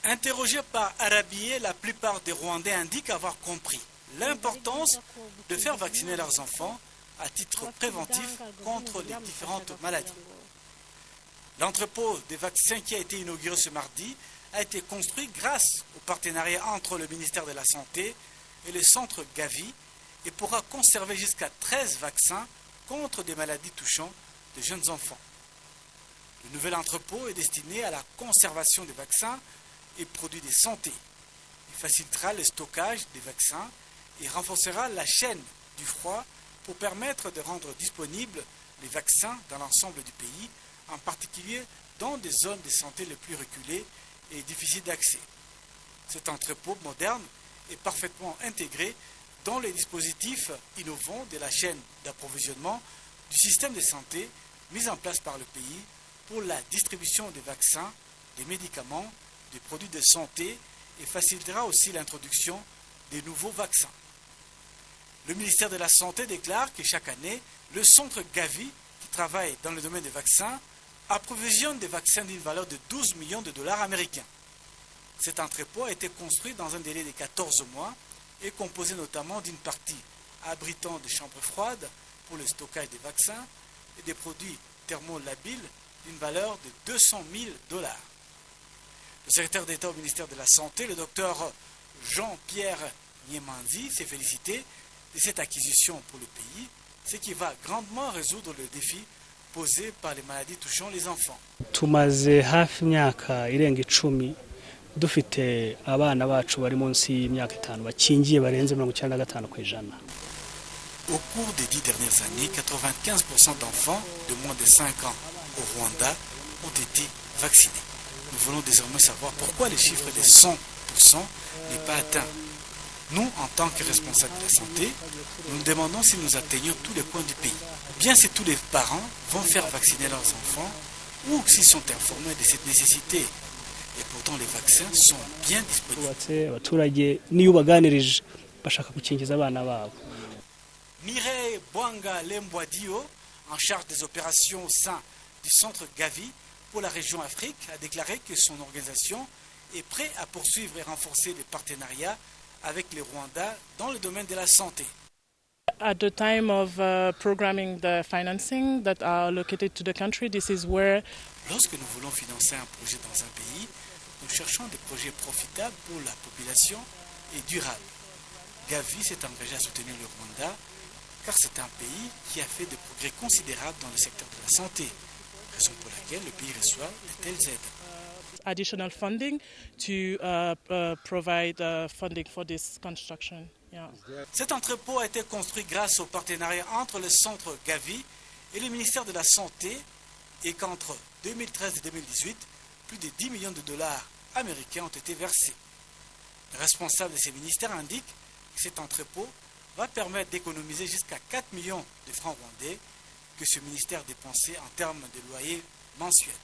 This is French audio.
Interrogés par Arabier, la plupart des Rwandais indiquent avoir compris l'importance de faire vacciner leurs enfants à titre préventif contre les différentes maladies. L'entrepôt des vaccins qui a été inauguré ce mardi a été construit grâce au partenariat entre le ministère de la Santé et le centre Gavi et pourra conserver jusqu'à 13 vaccins contre des maladies touchant de jeunes enfants. Le nouvel entrepôt est destiné à la conservation des vaccins et produits de santé. Il facilitera le stockage des vaccins et renforcera la chaîne du froid pour permettre de rendre disponibles les vaccins dans l'ensemble du pays, en particulier dans des zones de santé les plus reculées et difficiles d'accès. Cet entrepôt moderne est parfaitement intégré dans les dispositifs innovants de la chaîne d'approvisionnement du système de santé mis en place par le pays pour la distribution des vaccins, des médicaments, des produits de santé et facilitera aussi l'introduction des nouveaux vaccins. Le ministère de la Santé déclare que chaque année, le centre Gavi, qui travaille dans le domaine des vaccins, approvisionne des vaccins d'une valeur de 12 millions de dollars américains. Cet entrepôt a été construit dans un délai de 14 mois et composé notamment d'une partie abritant des chambres froides pour le stockage des vaccins et des produits thermolabiles d'une valeur de 200 000 dollars. Le secrétaire d'État au ministère de la Santé, le docteur Jean-Pierre Niemanzi, s'est félicité de cette acquisition pour le pays, ce qui va grandement résoudre le défi posé par les maladies touchant les enfants. Tumaze hafi imyaka irenga 10 dufite abana bacu bari munsi y'imyaka 5 bakingiye barenze 95%. Au cours des 10 dernières années, 95% d'enfants de moins de 5 ans au Rwanda ont été vaccinés. Nous voulons désormais savoir pourquoi le chiffre de 100% n'est pas atteint. Nous, en tant que responsables de la santé, nous nous demandons si nous atteignons tous les coins du pays. Bien si tous les parents vont faire vacciner leurs enfants ou s'ils sont informés de cette nécessité. Et pourtant, les vaccins sont bien disponibles. Mireille Bwanga Lembwadio, en charge des opérations au sein du centre Gavi pour la région Afrique, a déclaré que son organisation est prête à poursuivre et renforcer les partenariats avec les Rwandais dans le domaine de la santé. At the time of programming the financing that are allocated to the country, this is where... Lorsque nous voulons financer un projet dans un pays, nous cherchons des projets profitables pour la population et durables. Gavi s'est engagé à soutenir le Rwanda car c'est un pays qui a fait des progrès considérables dans le secteur de la santé, raison pour laquelle le pays reçoit de telles aides. Additional funding to provide funding for this construction. Yeah. Cet entrepôt a été construit grâce au partenariat entre le centre Gavi et le ministère de la Santé et qu'entre 2013 et 2018, plus de 10 millions de dollars américains ont été versés. Le responsable de ces ministères indique que cet entrepôt va permettre d'économiser jusqu'à 4 millions de francs rwandais que ce ministère dépensait en termes de loyer mensuel.